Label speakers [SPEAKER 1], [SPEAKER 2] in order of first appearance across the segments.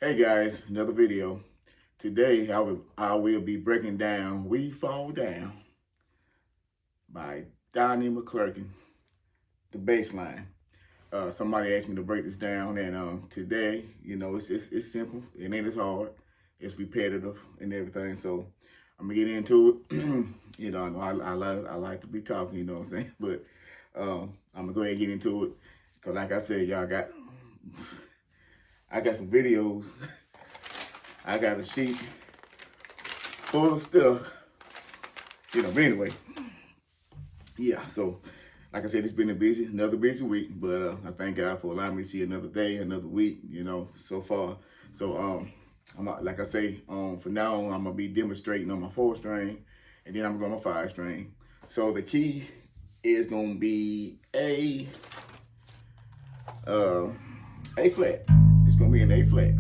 [SPEAKER 1] Hey guys, another video. Today I will be breaking down We Fall Down by Donnie McClurkin, the bass line. Somebody asked me to break this down, and today, it's simple. It ain't as hard. It's repetitive and everything. So I'm gonna get into it. I like to be talking. You know what I'm saying? But I'm gonna go ahead and get into it because, like I said, I got some videos. I got a sheet full of stuff. But anyway, yeah. So, like I said, it's been another busy week. But I thank God for allowing me to see another day, another week. So far. So like I say, for now on, I'm gonna be demonstrating on my 4-string, and then I'm gonna go on my 5-string. So the key is gonna be A flat. It's gonna be an A flat.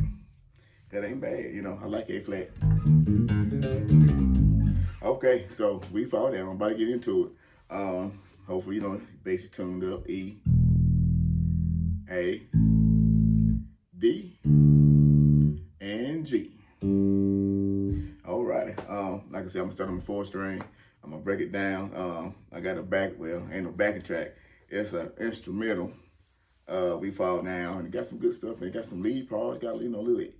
[SPEAKER 1] That ain't bad, I like A flat. Okay, so We Fall Down. I'm about to get into it. Hopefully, bass is tuned up. E, A, D, and G. Alrighty. Like I said, I'm gonna start on my 4-string. I'm gonna break it down. I got ain't no backing track. It's an instrumental. We Fall Down, and it got some good stuff, and it got some lead parts, got little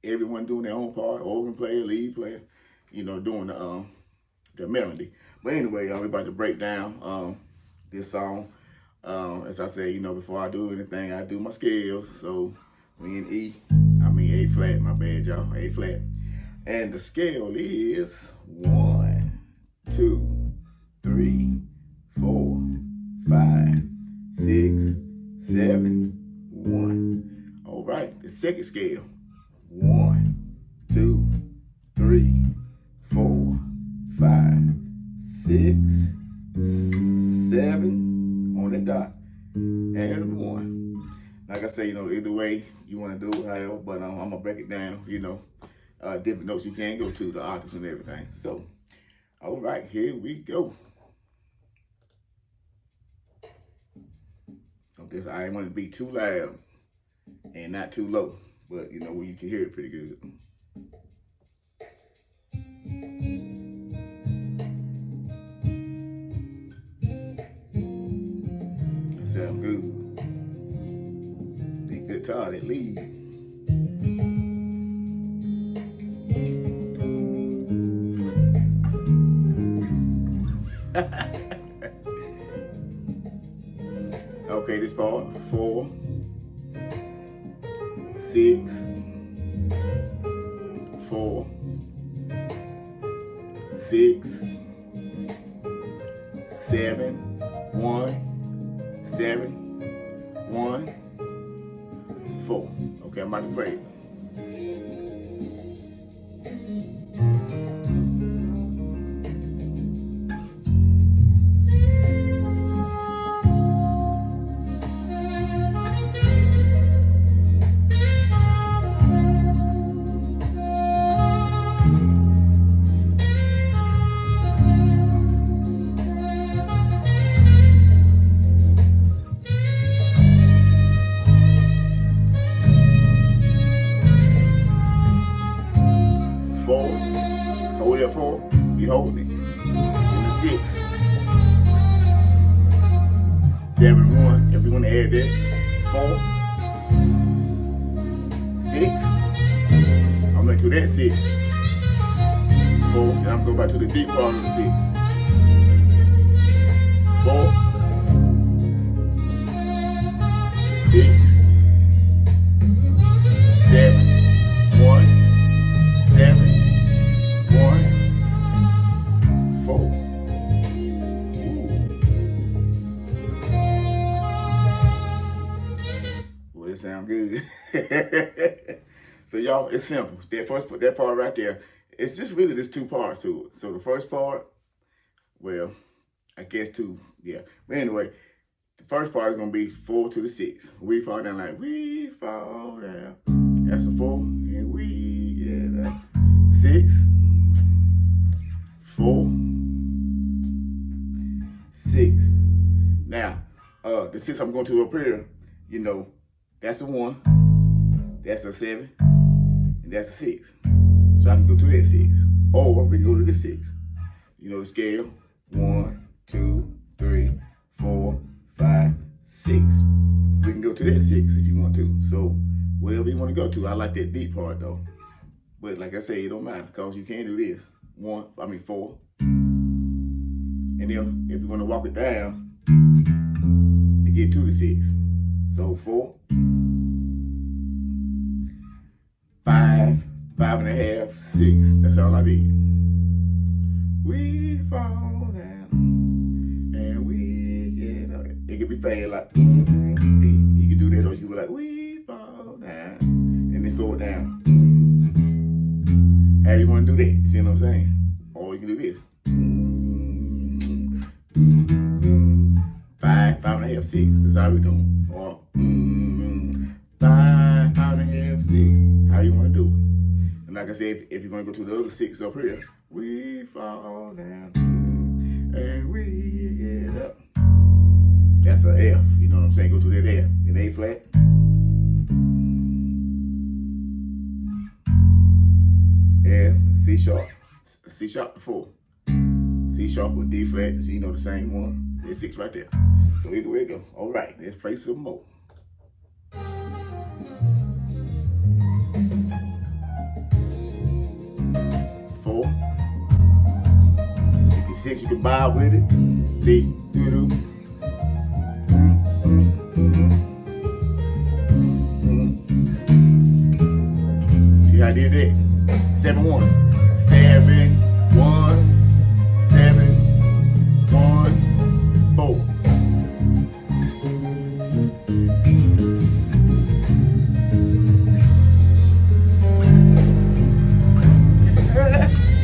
[SPEAKER 1] everyone doing their own part, organ player, lead player, doing the melody. But anyway, we're about to break down this song. As I say, before I do anything, I do my scales. So we in A flat, my bad, y'all, A flat. And the scale is 1, 2, 3, 4, 5, 6, 7, 1. All right, the second scale. 1, 2, 3, 4, 5, 6, 7 on the dot, and 1. Like I say, either way you want to do it, however, but I'm gonna break it down. Different notes you can go to, the octaves and everything. So, all right, here we go. I ain't want to be too loud and not too low, but where you can hear it pretty good. That sounds good. The guitar, that lead. Okay, this part, 4, 6, 4, 6, 7, 1, 7, 1, 4. Okay, I'm about to play it. Hold it 4, you holding it. And the 6, 7, 1. If you want to add that, 4, 6. I'm going to that 6, 4. Then I'm going to go back to the deep part of the 6. 4, 6, 7, 1, 7, 1, 4. Well, it sounds good. So y'all, it's simple. That part right there, it's just really there's 2 parts to it. So the first part, well, I guess 2, yeah. But anyway, the first part is gonna be 4 to the 6. We fall down like we fall down. That's a 4, and that 6, 4, 6. Now, the 6 I'm going to up here, that's a 1. That's a 7, and that's a 6. So I can go to that 6. Or we can go to the 6. You know the scale. 1, 2, 3, 4, 5, 6. We can go to that 6 if you want to. So whatever you want to go to. I like that deep part though. But like I say, it don't matter because you can do this. 4. And then if you want to walk it down to get to the 6. So 4, 5, 5.5, 6. That's all I need. We fall down and we get up. It could be fast like you can do that, or you can be like we fall down and then slow it down. How you want to do that? See what I'm saying? Or you can do this. 5, 5.5, 6. That's how we doing. Or 5, 5.5, 6. How you want to do it? And like I said, if you're going to go to the other 6 up here, we fall down and we get up. That's an F. You know what I'm saying? Go to that F. An A flat. F, C sharp. C sharp to 4. C sharp with D flat. So you know the same one. There's 6 right there. So either way it go. All right, let's play some more. 4. If you're 6, you can bob with it. See, doo-doo. See how I did that? 7, 1. 7, 1, 7, 1, 4.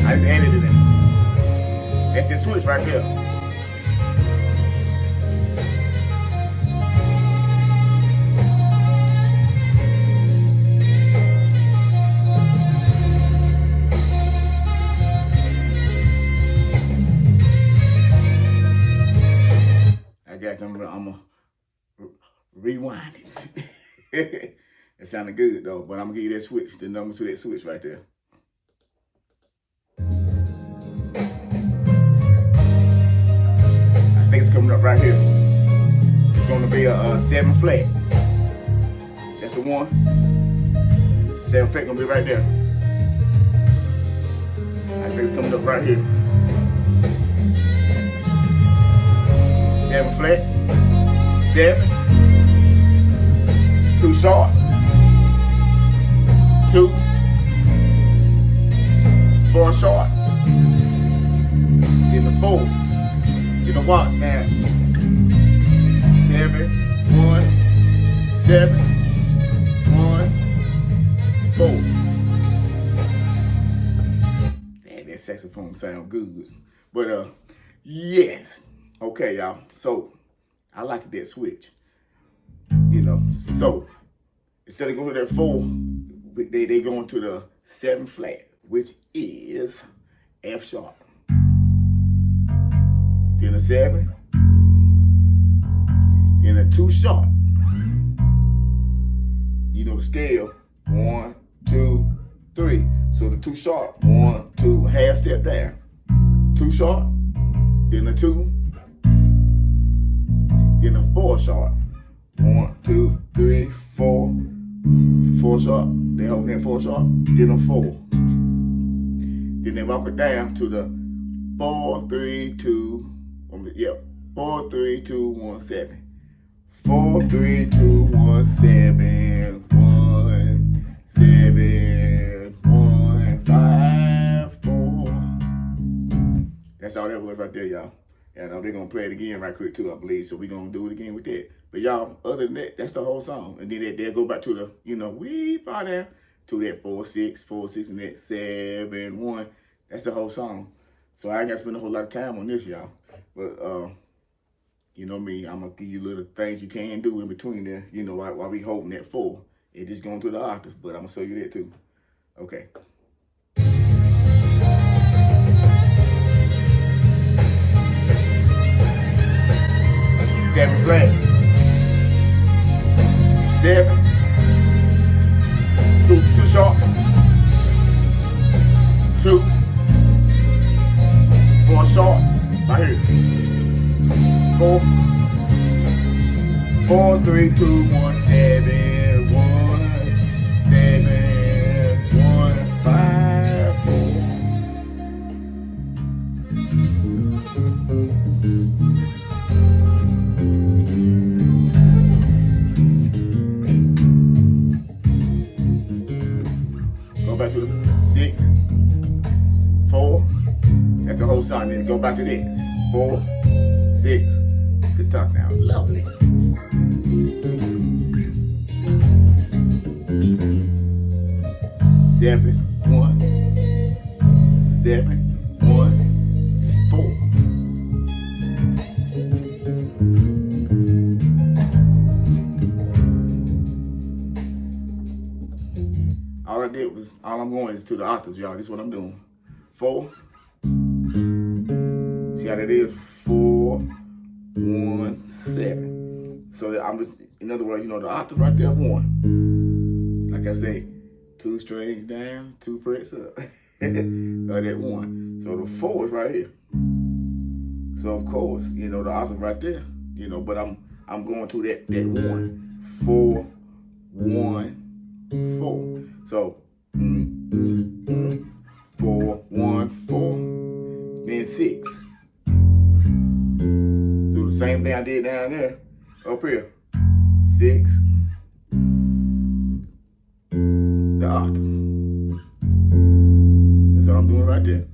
[SPEAKER 1] I just added it in. That's the switch right there. I got you. I'm gonna rewind it. It sounded good though, but I'm gonna give you that switch, the number to that switch right there. I think it's coming up right here. It's gonna be a 7 flat. That's the 1. 7 flat gonna be right there. I think it's coming up right here. 7 flat. 7. 2 sharp. 2. 4 sharp. Then the 4. Then the 1 now. 7, 1, 7, 1, 4. Man, that saxophone sound good. But yes. Okay, y'all. So I like that switch. You know, so instead of going to that 4, they going to the 7 flat, which is F sharp. Then a 7. Then a 2 sharp. You know the scale. 1, 2, 3. So the 2 sharp. 1, 2, half step down. 2 sharp. Then a 2. Then a 4 sharp. 1, 2, 3, 4. 4 sharp. They hold that 4 sharp. Then a 4. Then they walk it down to the 4, 3, 2. 4, 3, 2, 1, 7. 4, 3, 2, 1, 7. 1, 7, 1, 5, 4. That's all that was right there, y'all. And they're going to play it again right quick, too, I believe. So we're going to do it again with that. But, y'all, other than that, that's the whole song. And then they'll go back to the, you know, we fall down to that 4, 6, 4, 6, and that 7, 1. That's the whole song. So I ain't got to spend a whole lot of time on this, y'all. But, you know me, I'm going to give you little things you can do in between there, you know, while we holding that 4. It just going to the octave, but I'm going to show you that, too. Okay. 7 flat. 7. 2, 1, 7, 1, 7, 1, 5, 4. Go back to the 6, 4. That's the whole song. Then go back to this. 4, 6. Guitar sound lovely. 7, 1, 7, 1, 4. All I did was, all I'm going is to the octaves, y'all. This is what I'm doing. 4. See how that is? 4, 1, 7. So that I'm just, in other words, you know, the octave right there, 1. Like I say, 2 strings down, 2 frets up. Or that 1. So the 4 is right here. So of course, you know, the octave right there. You know, but I'm going to that 1. 4, 1, 4. So 4, 1, 4. Then 6. Do the same thing I did down there. Up here. 6. The octave. That's what I'm doing right there.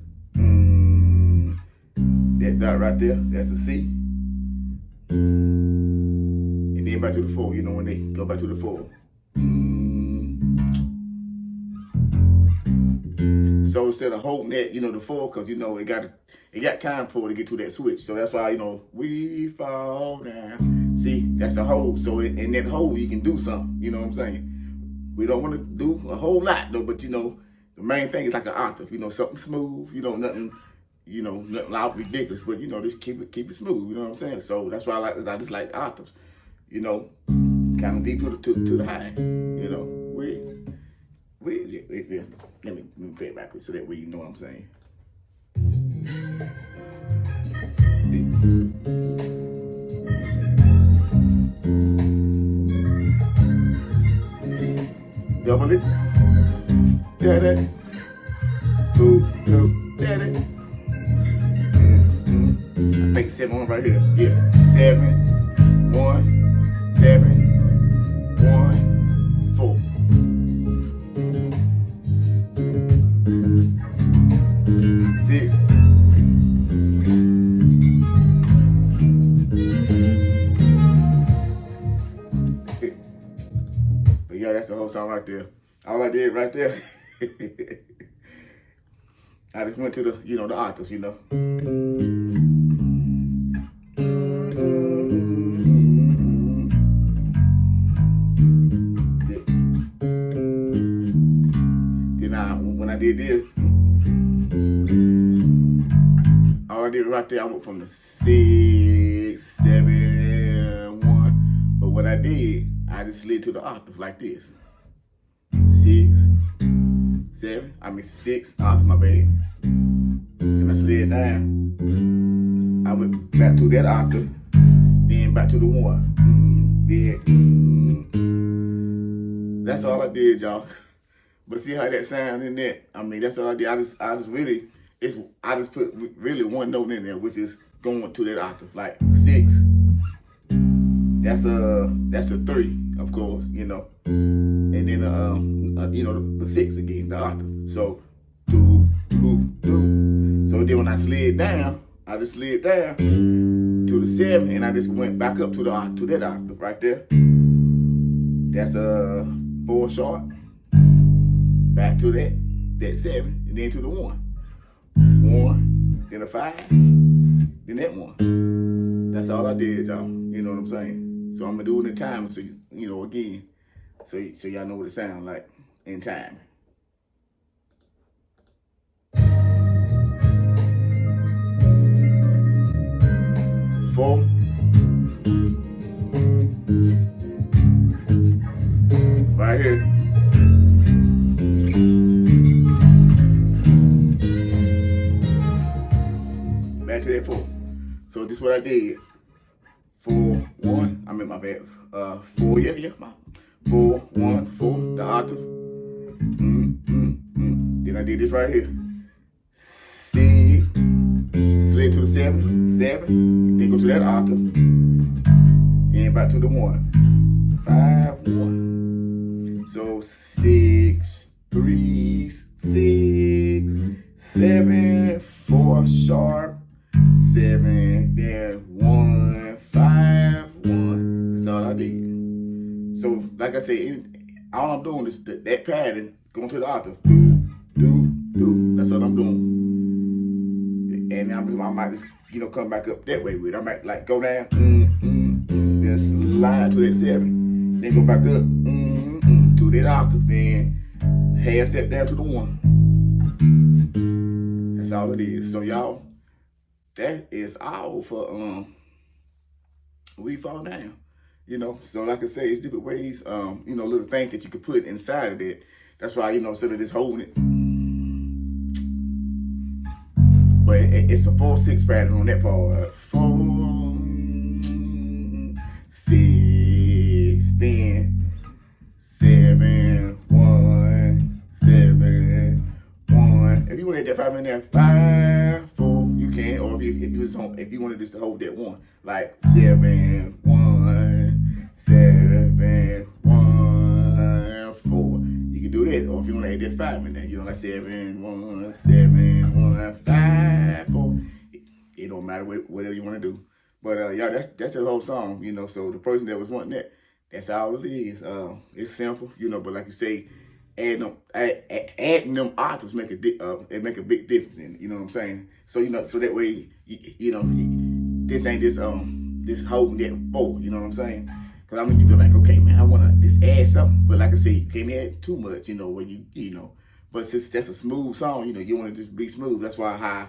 [SPEAKER 1] That dot right there, that's a C. And then back to the 4, you know, when they go back to the 4. So instead of holding that, you know, the 4, because, you know, it got time for it to get to that switch. So that's why, you know, we fall down. See, that's a hold. So in that hold, you can do something. You know what I'm saying? We don't want to do a whole lot, though, but, you know, the main thing is like an octave. You know, something smooth. You know, nothing loud, ridiculous. But, you know, just keep it smooth. You know what I'm saying? So that's why I just like octaves. You know, kind of deep to the high. You know, let me play it backwards so that way you know what I'm saying. Double it. Da-da. Boop, boop, da-da. I think 7 1 right here. Yeah. 7, 1, 7, 1, 4. But yeah, that's the whole song right there. All I did right there, I just went to the, you know, the octaves, you know. Then when I did this, all I did right there, I went from the 6, 7, 1. But what I did, I just slid to the octave like this. 6, 6 octaves, my bad. And I slid down. I went back to that octave, then back to the 1. That's all I did, y'all. But see how that sound in there? I mean, that's all I did. I just put really one note in there, which is going to that octave, like 6. That's a 3, of course, you know, and then you know, the 6 again, the octave. So do. So then when I slid down, I just slid down to the 7, and I just went back up to that octave right there. That's a 4 sharp. Back to that 7, and then to the 1. 1, then a 5, then that 1. That's all I did, y'all. You know what I'm saying? So I'm gonna do it in time, so you know, again, so y'all know what it sounds like in time. Four. Right here. Back to that 4. So this is what I did. 4, 1. I'm in my bad. 4, yeah, my 4, 1, 4, the octave. Then I did this right here. 6, slid to the 7, 7, then go to that octave. Then back to the 1, 5, 1. So 6, 3, 6, 7, 4 sharp, 7, then 1, 5, 1. That's all I did. So like I said, all I'm doing is that pattern going to the octave. Do. That's all I'm doing. And I might just, come back up that way with it. I might like go down, then slide to that 7, then go back up, to that octave, then half step down to the 1. That's all it is. So y'all, that is all for We Fall Down. So like I say, it's different ways, little things that you could put inside of it. That's why, instead of just holding it. But it's a 4-6 pattern on that part. 4, 6, then 7, 1, 7, 1. If you want to hit that 5 in there, 5, 4, you can. Or if you wanted just to hold that 1, like 7, 1, 7, 1, 4. You can do that. Or if you want to add that 5 in there, like 7, 1, 7, 1, 5, 4. It don't matter whatever you want to do. But y'all, that's the whole song, So the person that was wanting that, that's all it is. It's simple, but like you say, adding them octaves make a big difference in it. You know what I'm saying? So so that way, this ain't this holding that 4. You know what I'm saying? Cause I'm gonna be like, okay, man, I wanna just add something, but like I say, you can't add too much. When you But since that's a smooth song, you wanna just be smooth. That's why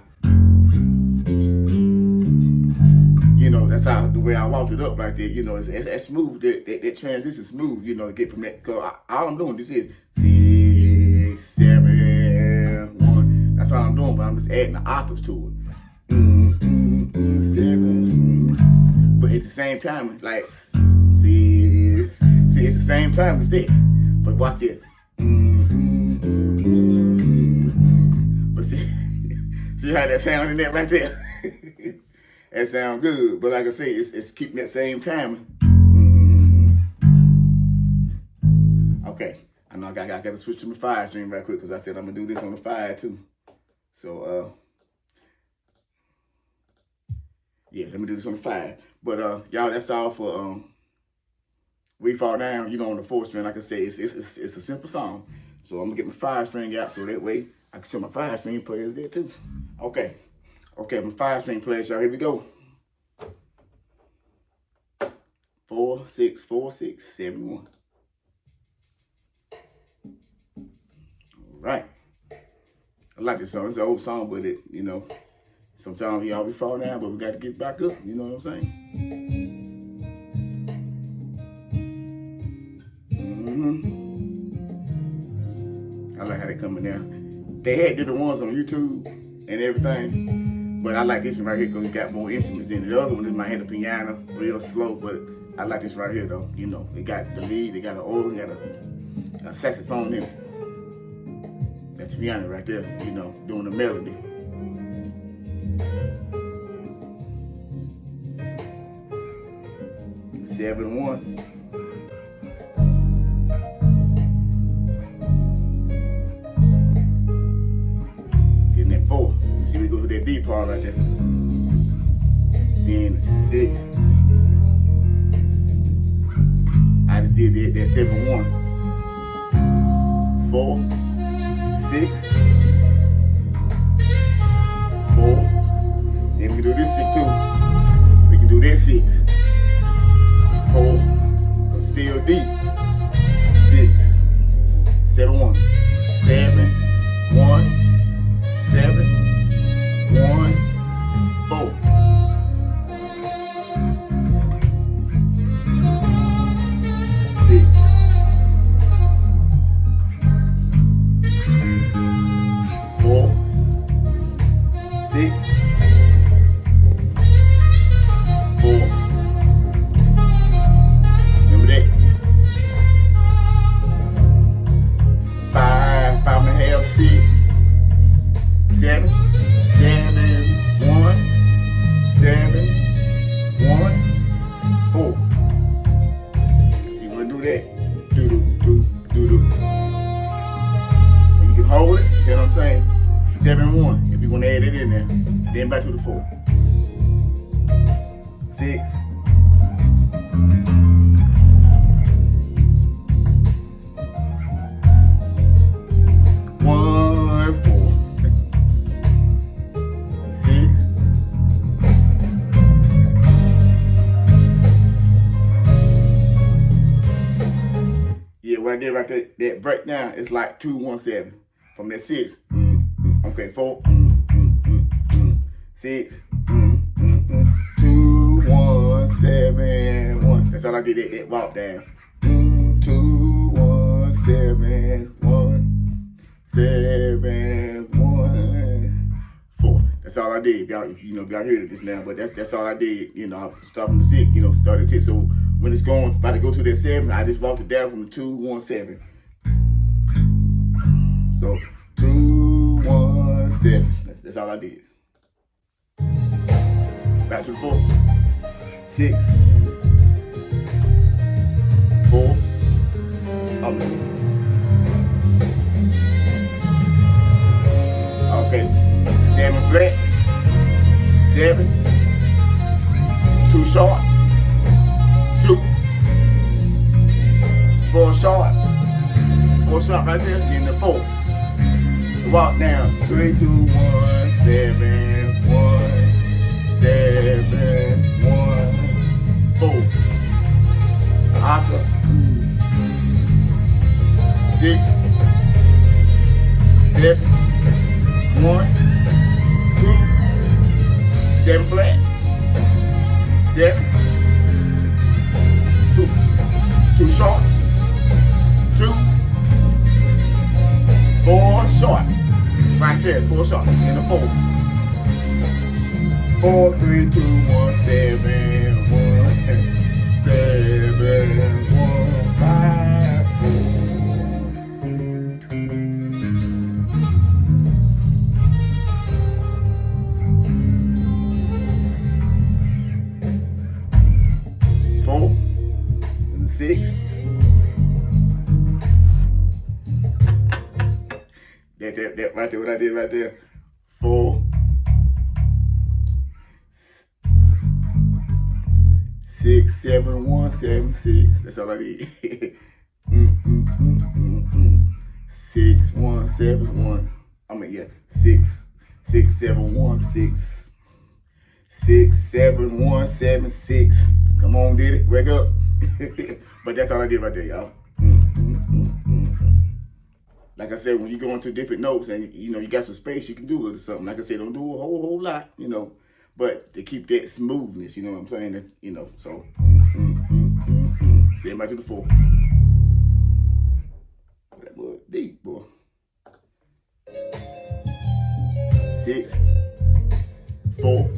[SPEAKER 1] that's how the way I walked it up right there. It's smooth. That transition smooth. To get from that. Cause all I'm doing this is 6, 7, 1. That's all I'm doing. But I'm just adding the octaves to it. 7. But at the same time, like 6. See, it's the same time as that. But watch it. But see how that sound in that right there. That sound good, but like I say, it's keeping that same timing. Okay, I know I got to switch to my 5 string right quick because I said I'm gonna do this on the 5 too. So yeah, let me do this on the 5. But y'all, that's all for We Fall Down. On the 4 string. Like I say, it's a simple song. So I'm gonna get my 5 string out so that way I can show my 5 string players there too. Okay, my 5 string players, y'all. Here we go. 4, 6, 4, 6, 7, 1. All right. I like this song. It's an old song, but sometimes we always fall down, but we got to get back up. You know what I'm saying? I like how they coming down. They had different ones on YouTube and everything, but I like this one right here because it got more instruments in it. The other one, it might have the piano real slow, but I like this right here though. It got the lead, it got an organ, got a saxophone in it. That's piano right there, doing the melody. Seven, 1. Getting that 4. You see, we go to that D part right there. Then 6. I just did that 7, 1. 4, 6, 4. Then we can do this 6 too. We can do that 6. 4, still D. 6, 7, 1. 7, 1, 7, 1, 4. 6. 4, 6, 4. hold it. See what I'm saying? 7, 1. If you want to add it in there, then back to the 4. 6. 1, 4. 6. Yeah, what I did right there, that breakdown is like 2, 1, 7. From that 6, okay, 4, 6, 2, 1, 7, 1. That's all I did, that walk down. 2, 1, 7, 1, 7, 1, 4. That's all I did. Y'all, y'all heard this now, but that's all I did. I start from the 6, start at 10. So when it's about to go to that 7, I just walked it down from the 2, 1, 7. So 2, 1, 7. That's all I did. Back to the 4. 6. 4. Up. Okay. 7 flat. 7. 2 short. 2. 4 short. 4 short right there. Then the 4. Walk down. 3, 2, 1, 7, 1, 7, 1, 4. Octave. 6, 7, 1, 2, 7 flat. 7, 2 short. 2, 4 short. Right there, 4 short. In the 4. 4, 3, 2, 1, 7, 1, 7, 1, 5, 4. 4 and 6. That right there, what I did right there. 4, 6, 7, 1, 7, 6. That's all I did. 6, 1, 7, 1. 6, 6, 7, 1, 6. 6, 7, 1, 7, 6. Come on, did it? Wake up. But that's all I did right there, y'all. Like I said, when you go into different notes and you got some space, you can do a little something. Like I said, don't do a whole lot, but to keep that smoothness, you know what I'm saying? That's, so then back to the 4. That boy deep, boy. 6, 4,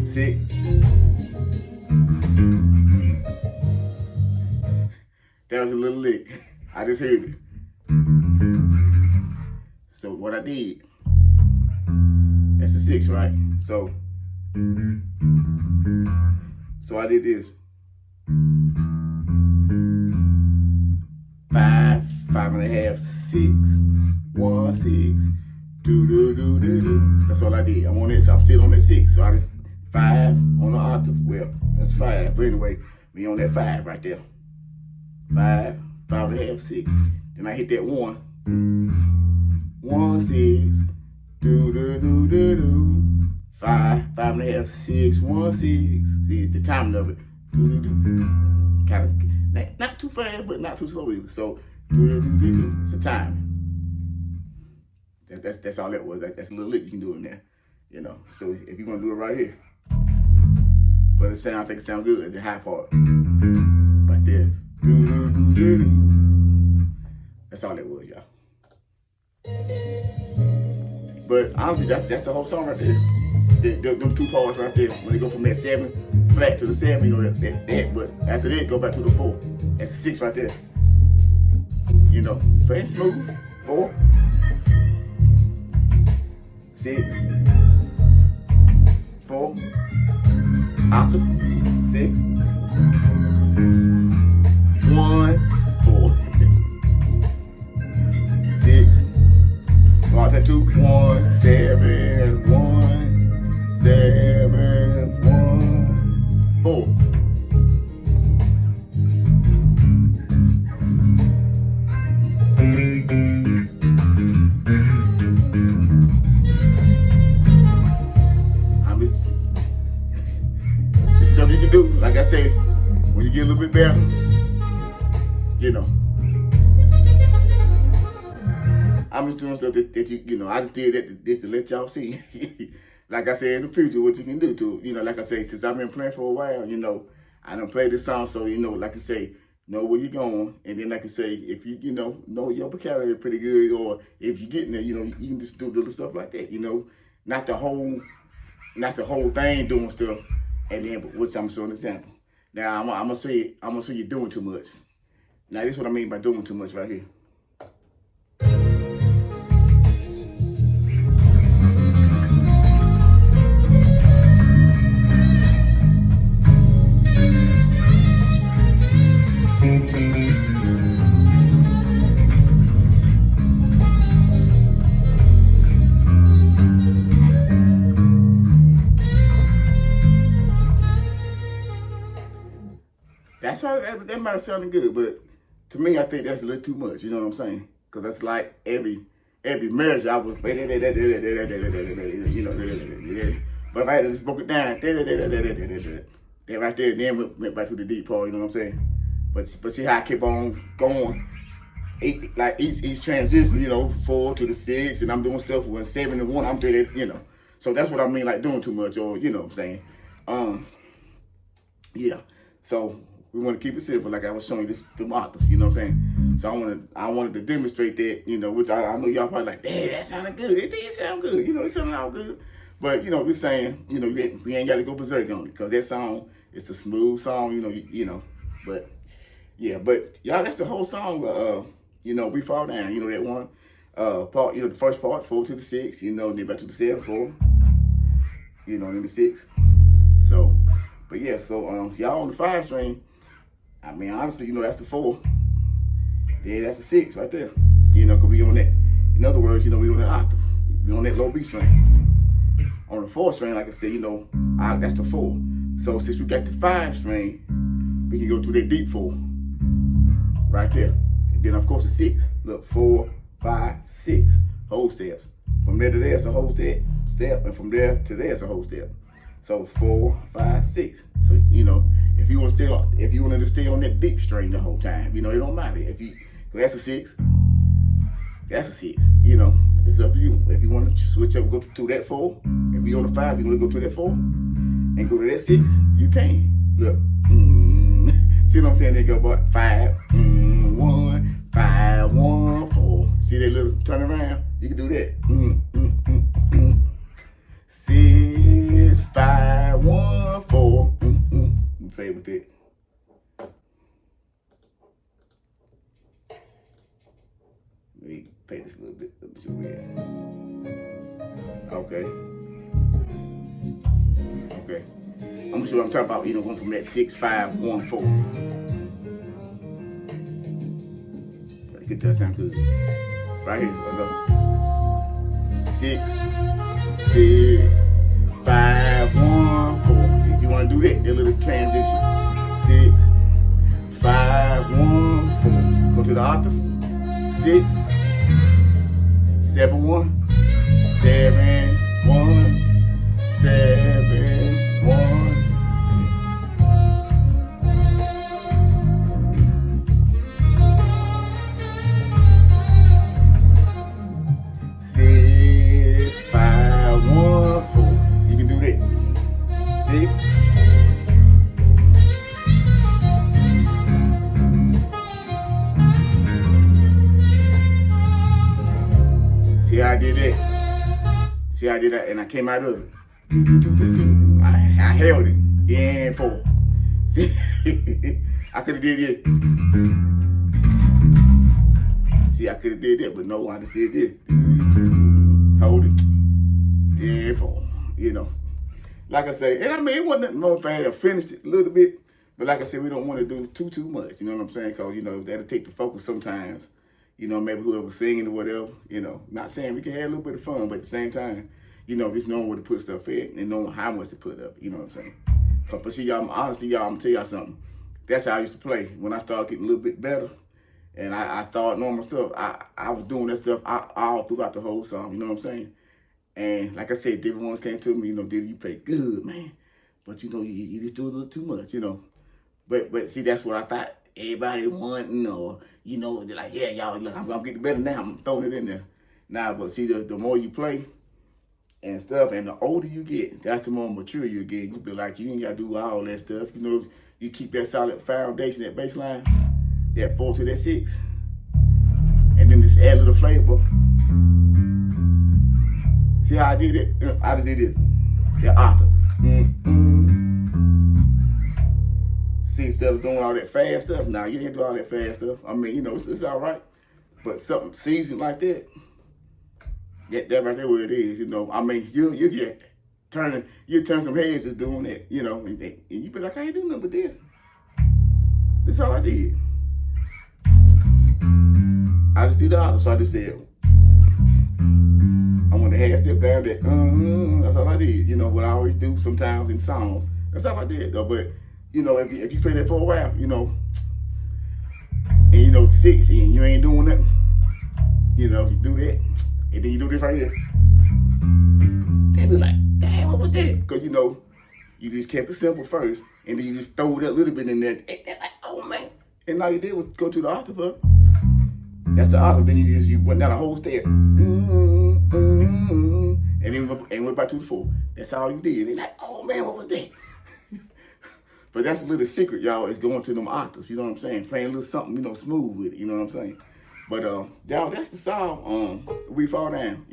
[SPEAKER 1] 6. That was a little lick. I just heard it. So what I did, that's a 6, right? So I did this. 5, 5.5, 6, 1, 6, do. That's all I did. I'm on this. I'm still on that 6. So I just 5 on the octave. Well, that's 5. But anyway, we on that 5 right there. 5, 5.5, 6. Then I hit that 1. 1, 6. Do. 5, 5.5, 6, 1, 6. See, it's the timing of it. Kind of not too fast, but not too slow either. So it's a time. That's all that was. That's a little lick you can do in there, So if you want to do it right here, but I think it sounds good at the high part, right there. That's all that was, y'all. But honestly, that's the whole song right there. Them 2 parts right there. When they go from that 7 flat to the 7, that. But after that, go back to the 4. That's a 6 right there. Playing smooth. 4, 6, 4, octave, 6, 1, 4. better. You know, I'm just doing stuff that you know, I just did that just to let y'all see. Like I said, in the future, what you can do to, you know, like I say, since I've been playing for a while, you know, I done played this song, so, you know, like you say, know where you're going. And then, like you say, if you know your vocabulary pretty good, or if you're getting there, you know, you can just do little stuff like that, you know, not the whole thing doing stuff. And then, which I'm showing an example. Now, I'm gonna show you doing too much. Now, this is what I mean by doing too much right here. That's how that might have sounded good, but to me, I think that's a little too much. You know what I'm saying? Because that's like every measure I was, you know. But if I had to just broke it down, then right there, then went back to the deep part. You know what I'm saying? But see how I keep on going. Like each transition, you know, 4 to the 6, and I'm doing stuff with 7 to 1. I'm doing it, you know. So that's what I mean, like doing too much, or you know what I'm saying? Yeah. So we want to keep it simple, like I was showing you this the octave, you know what I'm saying? So I wanted to demonstrate that, you know, which I know y'all probably like, dang, that sounded good. It did sound good, you know, it sounded all good. But you know, we're saying, you know, we ain't got to go berserk on it, because that song, it's a smooth song, you know. But yeah, but y'all, that's the whole song. You know, we fall down, you know, that one part, you know, the first part, 4 to the 6, you know, then back to the 7, 4, you know, and then the 6. So, but yeah, so y'all on the 5 string, I mean, honestly, you know, that's the 4. Yeah, that's the 6 right there. You know, because we on that, in other words, you know, we on the octave. We on that low B string. On the 4 string, like I said, you know, that's the 4. So since we got the 5 string, we can go to that deep 4. Right there. And then, of course, the 6. Look, 4, 5, 6. Whole steps. From there to there, it's a whole step. And from there to there, it's a whole step. So 4, 5, 6. So, you know, if you want to stay on that deep string the whole time, you know, it don't matter. That's a 6. That's a 6. You know, it's up to you. If you want to switch up, go to that 4. If you're on the 5, you want to go to that 4 and go to that 6, you can. Look. See what I'm saying? They go about 5, 1, 5, 1, 4. See that little turn around? You can do that. 6, 5, 1, 4. You play with it. Let me play this a little bit. Let me see where we at. Okay. I'm gonna show what I'm talking about. You know, going from that 6, 5, 1, 4. Gotta get that sound good. Right here. Let's go. 6, 6, 5, 1, 4. If you want to do that little transition. 6, 5, 1, 4. Go to the octave. 6, 7, 1, 7, 1, 7, 1. See how I did that? See how I did that? And I came out of it. I held it. Then 4. See? I could have did it. See, I could have did that, but no, I just did this. Hold it. Then 4. You know. Like I say, and I mean, it wasn't nothing wrong if I had finished it a little bit. But like I said, we don't want to do too much. You know what I'm saying? Because, you know, that'll take the focus sometimes. You know, maybe whoever's singing or whatever, you know, not saying we can have a little bit of fun, but at the same time, you know, just knowing where to put stuff in and knowing how much to put up, you know what I'm saying? But see, y'all, honestly, y'all, I'm going to tell y'all something. That's how I used to play. When I started getting a little bit better and I started knowing my stuff, I was doing that stuff all throughout the whole song, you know what I'm saying? And like I said, different ones came to me, you know, Diddy, you play good, man. But, you know, you just do a little too much, you know. But see, that's what I thought everybody wanting, or they're like, yeah, y'all, look, I'm getting better now. I'm throwing it in there. Nah, but see, the more you play and stuff, and the older you get, that's the more mature you get. You be like, you ain't gotta do all that stuff. You keep that solid foundation, that bass line, that 4 to that 6, and then just add a little flavor. See how I did it? I just did it. The octave. See, instead of doing all that fast stuff, now you ain't do all that fast stuff. I mean, it's all right, but something seasoned like that, that right there where it is. I mean, you get turn some heads just doing that. And you be like, I ain't doing nothing but this. This is all I did. I just did the octave, so I just said, I want the half step down that. That's all I did. What I always do sometimes in songs. That's all I did though. But if you play that for a while, and 6, and you ain't doing nothing, you do that, and then you do this right here. They be like, damn, what was that? Because you just kept it simple first, and then you just throw that little bit in there. And they're like, oh man. And all you did was go to the octave up. That's the octave. Then you went down a whole step. And then went back to the 4. That's all you did. They're like, oh man, what was that? But that's a little secret, y'all, is going to them octaves, you know what I'm saying? Playing a little something, smooth with it, you know what I'm saying? But, y'all, that's the song, We Fall Down,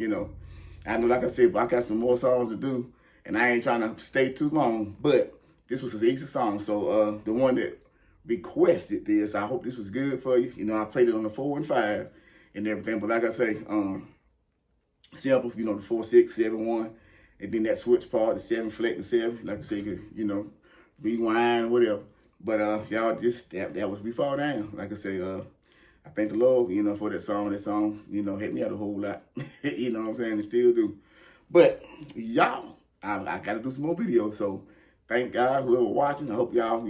[SPEAKER 1] I know, like I said, but I got some more songs to do, and I ain't trying to stay too long, but this was an easy song. So, the one that requested this, I hope this was good for you. I played it on the 4 and 5 and everything, but like I say, simple, the 4, 6, 7, 1, and then that switch part, the 7 flat and 7, like I say, rewind, whatever. But y'all, that was We Fall Down. Like I say, I thank the Lord, for that song. That song, helped me out a whole lot. You know what I'm saying? And still do. But y'all, I gotta do some more videos. So thank God, whoever watching. I hope y'all,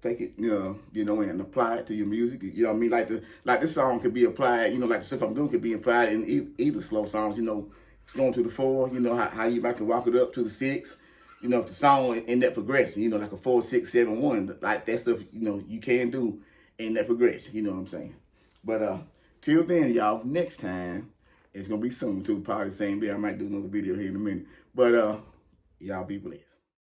[SPEAKER 1] take it, and apply it to your music. You know what I mean? Like this song could be applied, like the stuff I'm doing could be applied in either slow songs. It's going to the 4, how you might can walk it up to the 6. If the song in that progression, like a 4, 6, 7, 1, like that stuff, you can do in that progression, you know what I'm saying? But till then, y'all, next time, it's going to be soon too, probably the same day. I might do another video here in a minute. But y'all be blessed.